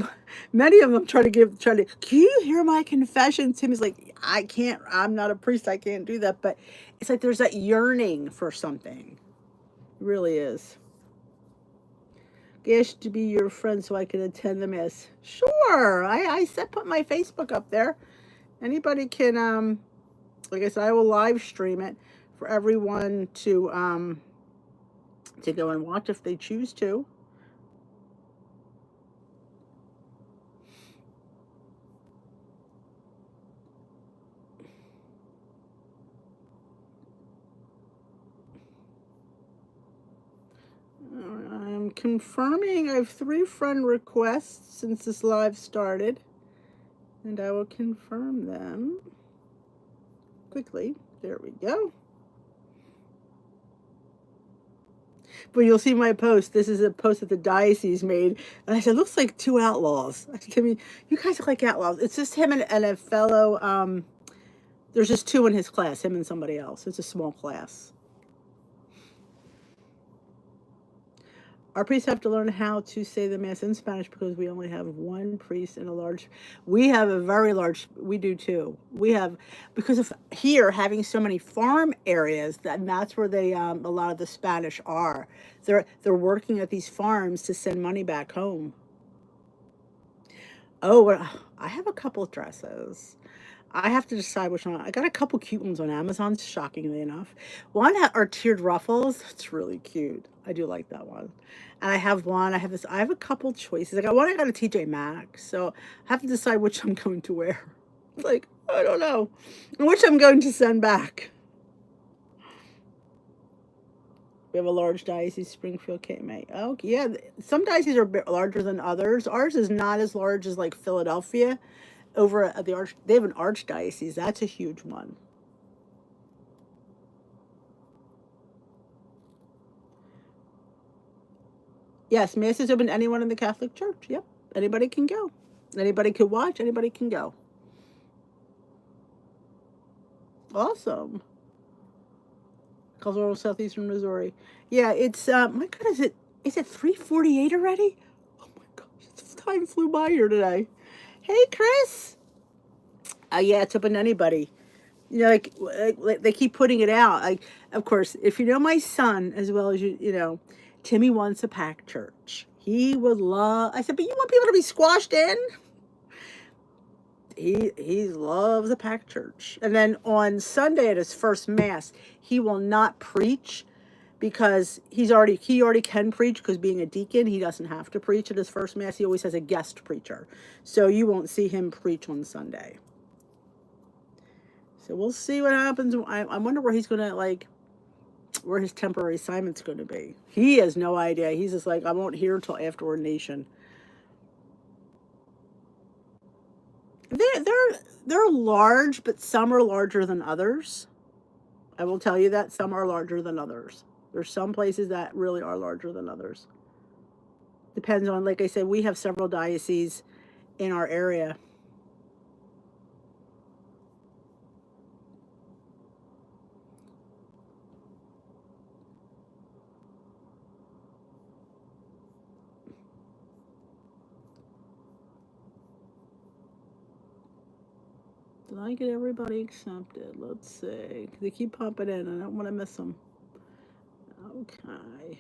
many of them try to, can you hear my confession? Timmy's like, I can't, I'm not a priest, I can't do that. But it's like there's that yearning for something. It really is. Asked to be your friend so I can attend the mass. Sure. I said put my Facebook up there. Anybody can, like I said, I will live stream it for everyone to go and watch if they choose to. I'm confirming. I have 3 friend requests since this live started, and I will confirm them quickly. There we go. But you'll see my post. This is a post that the diocese made, and I said, looks like 2 outlaws. I said, Timmy, you guys look like outlaws. It's just him and a fellow. There's just 2 in his class, him and somebody else. It's a small class. Our priests have to learn how to say the mass in Spanish because we only have 1 priest in a large. We have a very large. We do too. We have, because of here having so many farm areas, that's where they a lot of the Spanish are. They're working at these farms to send money back home. Oh, well, I have a couple of dresses. I have to decide which one. I got a couple cute ones on Amazon, shockingly enough. One are tiered ruffles. It's really cute. I do like that one. And I have one. I have this. I have a couple choices. I got one. I got a TJ Maxx. So I have to decide which I'm going to wear. It's like, I don't know, and which I'm going to send back. We have a large diocese, Springfield, KMA. Oh, yeah. Some dioceses are a bit larger than others. Ours is not as large as like Philadelphia. Over at the they have an archdiocese. That's a huge one. Yes, mass is open to anyone in the Catholic Church. Yep, anybody can go. Anybody can watch. Anybody can go. Awesome. Colorado, southeastern Missouri. Yeah, it's my God, is it 3:48 already? Oh my gosh, time flew by here today. Hey, Chris. Yeah, it's open to anybody. You know, like they keep putting it out. Like, of course, if you know my son as well as you know, Timmy wants a packed church. He would love. I said, but you want people to be squashed in. He loves a packed church. And then on Sunday at his first mass, he will not preach because he already can preach, because being a deacon, he doesn't have to preach at his first mass. He always has a guest preacher, so you won't see him preach on Sunday. So we'll see what happens. I wonder where he's gonna, like, where his temporary assignment's going to be. He has no idea. He's just like, I won't hear until after ordination. They're large, but some are larger than others. I will tell you that some are larger than others. There's some places that really are larger than others. Depends on, like I said, we have several dioceses in our area. Did I get everybody accepted? Let's see. They keep popping in. I don't want to miss them. Okay.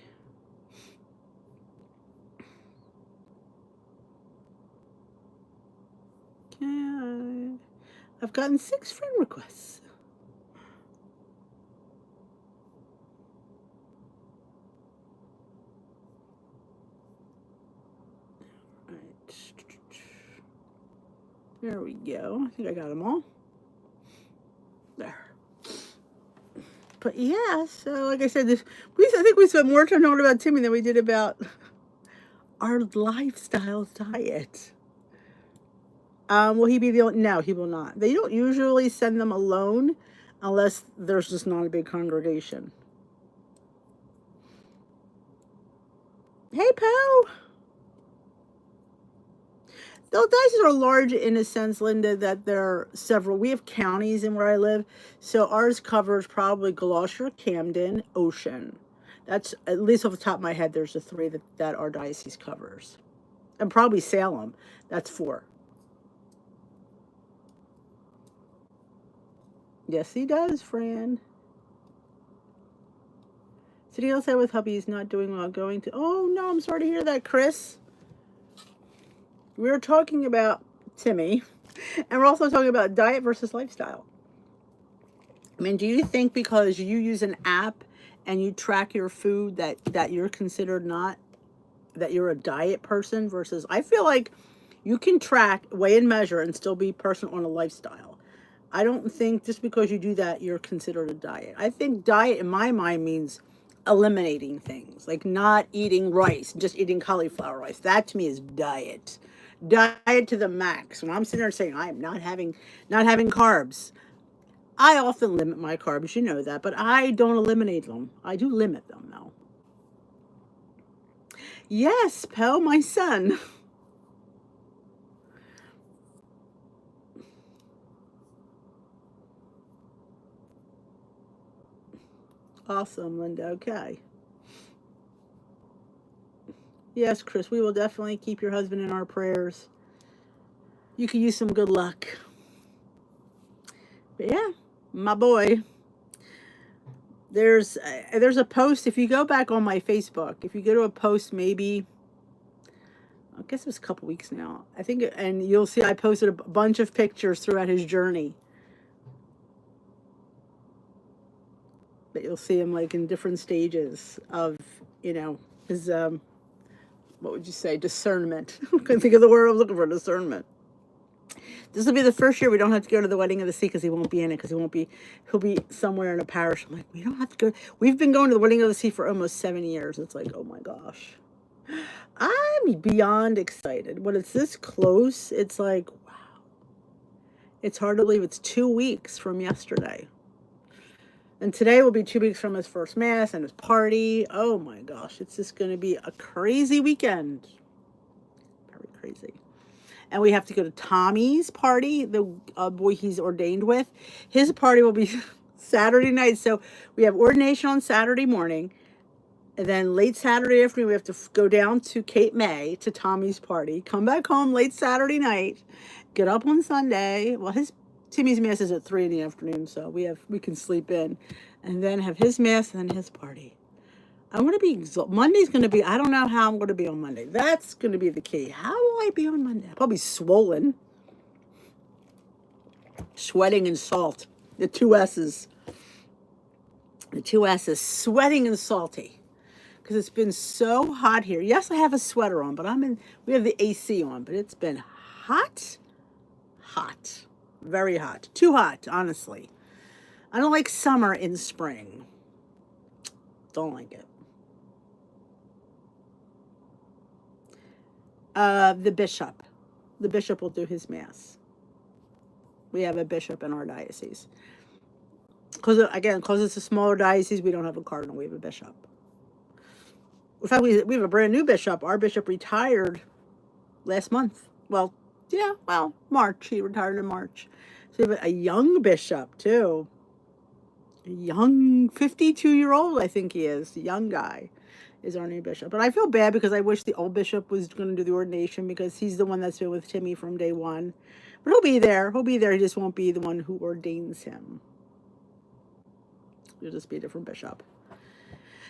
Okay. I've gotten 6 friend requests. All right. There we go. I think I got them all. There. But yeah, so like I said, I think we spent more time talking about Timmy than we did about our lifestyle diet. Will he be the only? No, he will not. They don't usually send them alone unless there's just not a big congregation. Hey, Poe. The diocese are large in a sense, Linda, that there are several. We have counties in where I live, so ours covers probably Gloucester, Camden, Ocean. That's at least off the top of my head. There's the three that our diocese covers, and probably Salem. That's four. Yes, he does, Fran. Sitting outside with hubby is not doing well. Going to. Oh no, I'm sorry to hear that, Chris. We were talking about Timmy, and we're also talking about diet versus lifestyle. I mean, do you think because you use an app and you track your food that you're considered not, that you're a diet person versus, I feel like you can track, weigh and measure and still be person on a lifestyle. I don't think just because you do that, you're considered a diet. I think diet in my mind means eliminating things, like not eating rice, just eating cauliflower rice. That to me is diet. Diet to the max. When I'm sitting there saying I am not having carbs, I often limit my carbs, you know that, but I don't eliminate them. I do limit them though. Yes, Pell, my son. Awesome, Linda. Okay. Yes, Chris, we will definitely keep your husband in our prayers. You could use some good luck. But yeah, my boy. There's a post. If you go back on my Facebook, if you go to a post, maybe I guess it was a couple weeks now. I think, and you'll see I posted a bunch of pictures throughout his journey. But you'll see him like in different stages of, his what would you say, discernment. I couldn't think of the word I was looking for, discernment. This will be the first year we don't have to go to the wedding of the sea because he won't be in it, because he'll be somewhere in a parish. I'm like, we don't have to go. We've been going to the wedding of the sea for almost 7 years. It's like, oh my gosh. I'm beyond excited. When it's this close, it's like, wow. It's hard to believe it's 2 weeks from yesterday. And today will be 2 weeks from his first mass and his party. Oh my gosh, it's just going to be a crazy weekend. Very crazy. And we have to go to Tommy's party, the boy he's ordained with. His party will be Saturday night. So we have ordination on Saturday morning. And then late Saturday afternoon, we have to go down to Cape May to Tommy's party. Come back home late Saturday night. Get up on Sunday. Well, Timmy's mass is at 3 in the afternoon, so we can sleep in. And then have his mass and then his party. I'm going to be exhausted. Monday's going to be, I don't know how I'm going to be on Monday. That's going to be the key. How will I be on Monday? I'll probably swollen. Sweating and salt. The two S's. The two S's. Sweating and salty. Because it's been so hot here. Yes, I have a sweater on, but we have the AC on, but it's been hot. Hot. Very hot. Too hot, honestly. I don't like summer in spring. Don't like it. The bishop. The bishop will do his mass. We have a bishop in our diocese. Because it's a smaller diocese, we don't have a cardinal. We have a bishop. In fact, we have a brand new bishop. Our bishop retired last month. March. He retired in March. So we have a young bishop, too. A young 52-year-old, I think he is. A young guy is our new bishop. But I feel bad because I wish the old bishop was going to do the ordination because he's the one that's been with Timmy from day one. But he'll be there. He'll be there. He just won't be the one who ordains him. He'll just be a different bishop.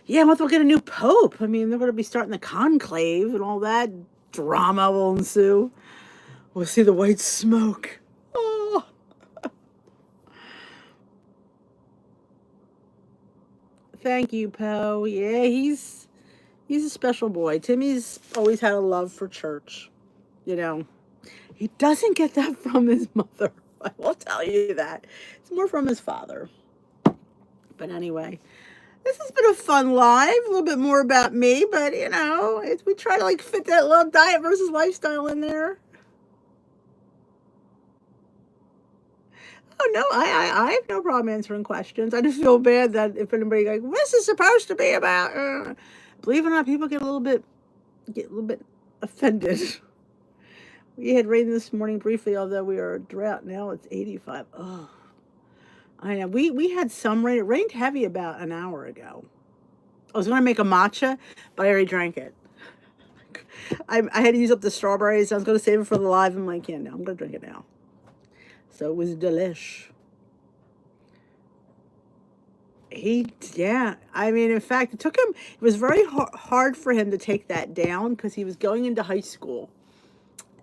Yeah, we'll get a new pope. I mean, they're going to be starting the conclave and all that drama will ensue. We'll see the white smoke. Oh. Thank you, Poe. Yeah, he's a special boy. Timmy's always had a love for church. He doesn't get that from his mother. I will tell you that. It's more from his father. But anyway, this has been a fun live. A little bit more about me, but we try to like fit that little diet versus lifestyle in there. Oh no, I have no problem answering questions. I just feel bad that if anybody like this is supposed to be about, believe it or not, people get a little bit offended. We had rain this morning briefly, although we are drought now. It's 85. Oh, I know. We had some rain. It rained heavy about an hour ago. I was going to make a matcha, but I already drank it. I had to use up the strawberries. I was going to save it for the live. I'm like, yeah, no, I'm going to drink it now. So it was delish. Yeah. I mean, in fact, it was very hard for him to take that down because he was going into high school.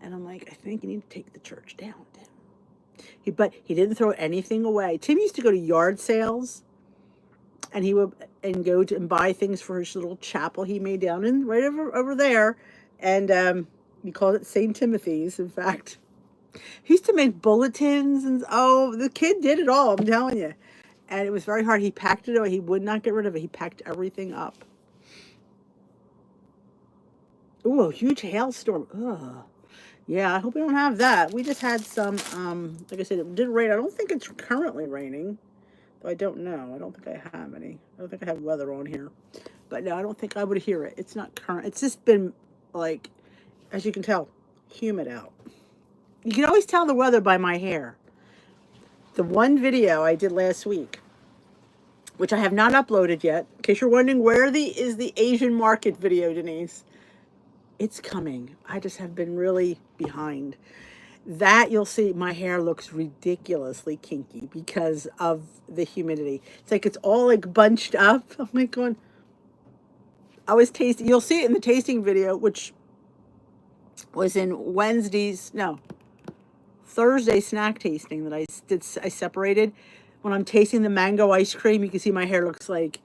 And I'm like, I think you need to take the church down, Tim. But he didn't throw anything away. Tim used to go to yard sales, and he would go and buy things for his little chapel he made down in right over there, and he called it St. Timothy's. In fact, he used to make bulletins, and the kid did it all. I'm telling you, and it was very hard. He packed it away. He would not get rid of it. He packed everything up. Ooh, a huge hailstorm. Ugh. Yeah, I hope we don't have that. We just had some, like I said, it did rain. I don't think it's currently raining. Though I don't know. I don't think I have any. I don't think I have weather on here. But no, I don't think I would hear it. It's not current. It's just been, like, as you can tell, humid out. You can always tell the weather by my hair. The one video I did last week, which I have not uploaded yet, in case you're wondering where is the Asian market video, Denise. It's coming. I just have been really behind. That you'll see my hair looks ridiculously kinky because of the humidity. It's like it's all like bunched up. I'm like going, I was tasting, you'll see it in the tasting video, which was in Thursday snack tasting that I separated. When I'm tasting the mango ice cream, you can see my hair looks like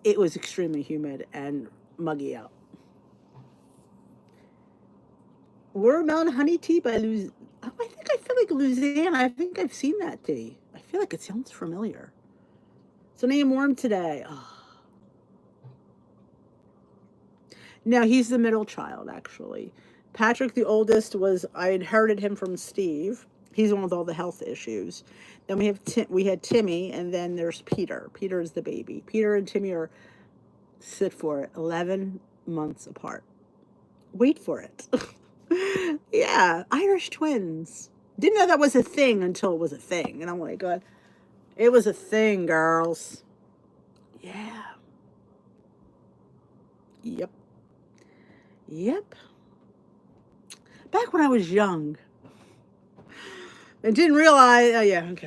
it was extremely humid and muggy out. Watermelon honey tea by I feel like Louisiana. I think I've seen that tea. I feel like it sounds familiar. Sunny and warm today. Oh. Now he's the middle child, actually. Patrick, the oldest, I inherited him from Steve. He's the one with all the health issues. Then we had Timmy, and then there's Peter. Peter is the baby. Peter and Timmy are, sit for it, 11 months apart. Wait for it. Yeah, Irish twins. Didn't know that was a thing until it was a thing. And I'm like, God, it was a thing, girls. Yeah. Yep. Back when I was young. I didn't realize,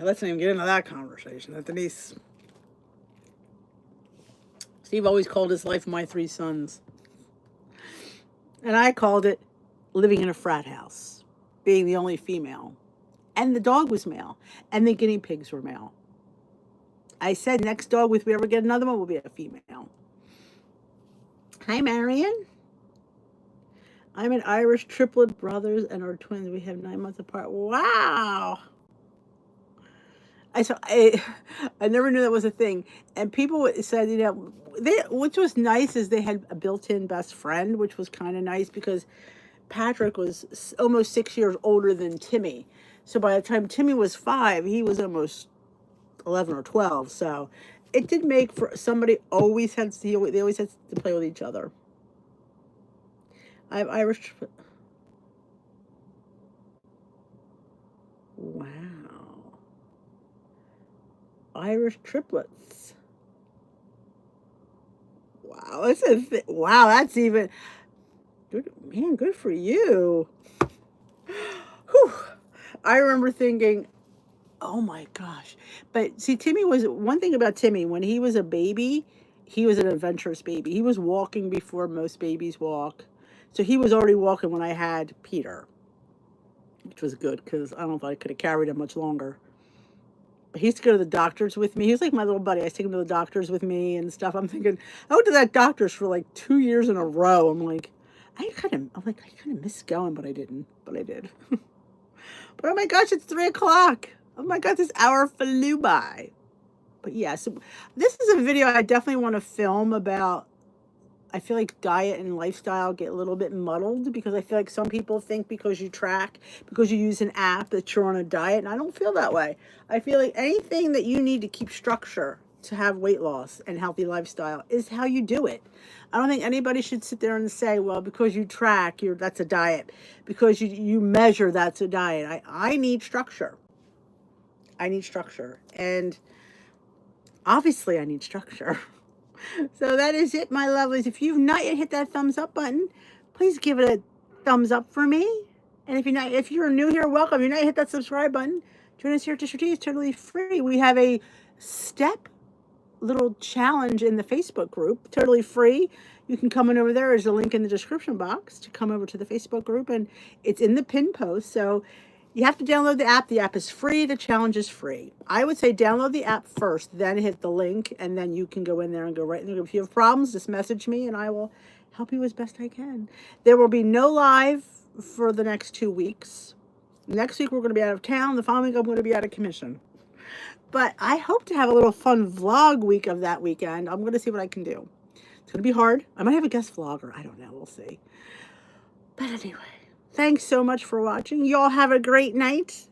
let's not even get into that conversation. That Denise. Steve always called his life My Three Sons. And I called it living in a frat house, being the only female. And the dog was male. And the guinea pigs were male. I said, next dog, if we ever get another one, will be a female. Hi, Marion. I'm an Irish triplet brothers and our twins. We have 9 months apart. Wow. I never knew that was a thing. And people said, which was nice is they had a built-in best friend, which was kind of nice because Patrick was almost 6 years older than Timmy. So by the time Timmy was 5, he was almost 11 or 12. So it did make for somebody they always had to play with each other. I have Irish. Wow. Irish triplets. Wow, that's even good, man. Good for you. Whew. I remember thinking, oh my gosh. But see, one thing about Timmy, when he was a baby, he was an adventurous baby. He was walking before most babies walk. So he was already walking when I had Peter, which was good because I don't know if I could have carried him much longer. But he used to go to the doctors with me. He was like my little buddy. I used to take him to the doctors with me and stuff. I'm thinking, I went to that doctor's for like 2 years in a row. I'm like, I kind of missed going, but I didn't. But I did. But oh my gosh, it's 3:00. Oh my God, this hour flew by. But yeah, so this is a video I definitely want to film about. I feel like diet and lifestyle get a little bit muddled because I feel like some people think because you track, because you use an app that you're on a diet, and I don't feel that way. I feel like anything that you need to keep structure to have weight loss and healthy lifestyle is how you do it. I don't think anybody should sit there and say, well, because you track, that's a diet. Because you measure, that's a diet. I need structure. I need structure. And obviously I need structure. So that is it, my lovelies. If you've not yet hit that thumbs up button, please give it a thumbs up for me. And if you're new here, welcome. If you're not yet hit that subscribe button, join us here at Dish Tea. It's totally free. We have a step little challenge in the Facebook group, totally free. You can come on over there. There's a link in the description box to come over to the Facebook group, and it's in the pin post. So you have to download the app. The app is free. The challenge is free. I would say download the app first, then hit the link, and then you can go in there and go right in there. If you have problems, just message me, and I will help you as best I can. There will be no live for the next 2 weeks. Next week, we're going to be out of town. The following week, I'm going to be out of commission. But I hope to have a little fun vlog week of that weekend. I'm going to see what I can do. It's going to be hard. I might have a guest vlogger. I don't know. We'll see. But anyway. Thanks so much for watching. Y'all have a great night.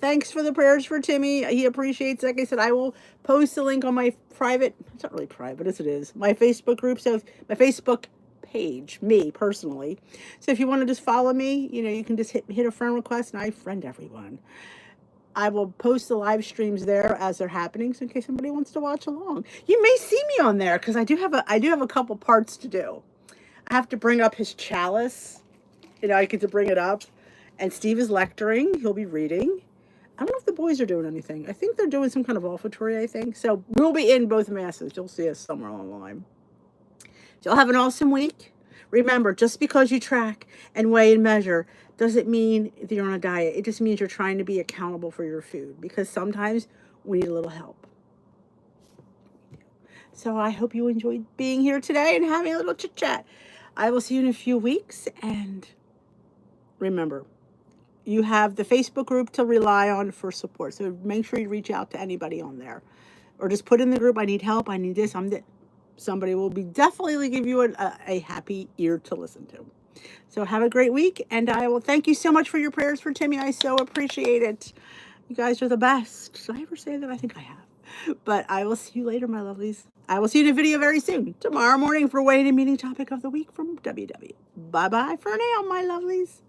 Thanks for the prayers for Timmy. He appreciates it. Like I said, I will post a link on my private, it's not really private as it is, my Facebook group. So my Facebook page, me personally. So if you want to just follow me, you can just hit a friend request and I friend everyone. I will post the live streams there as they're happening. So in case somebody wants to watch along, you may see me on there because I do have a couple parts to do. I have to bring up his chalice. I get to bring it up. And Steve is lecturing. He'll be reading. I don't know if the boys are doing anything. I think they're doing some kind of offertory, I think. So we'll be in both masses. You'll see us somewhere along the line. So y'all have an awesome week. Remember, just because you track and weigh and measure doesn't mean that you're on a diet. It just means you're trying to be accountable for your food. Because sometimes we need a little help. So I hope you enjoyed being here today and having a little chit-chat. I will see you in a few weeks. And remember, you have the Facebook group to rely on for support. So make sure you reach out to anybody on there. Or just put in the group, I need help, I need this, somebody will definitely give you a happy ear to listen to. So have a great week, and I will thank you so much for your prayers for Timmy. I so appreciate it. You guys are the best. Did I ever say that? I think I have. But I will see you later, my lovelies. I will see you in a video very soon, tomorrow morning, for weighing and meeting topic of the week from WW. Bye-bye for now, my lovelies.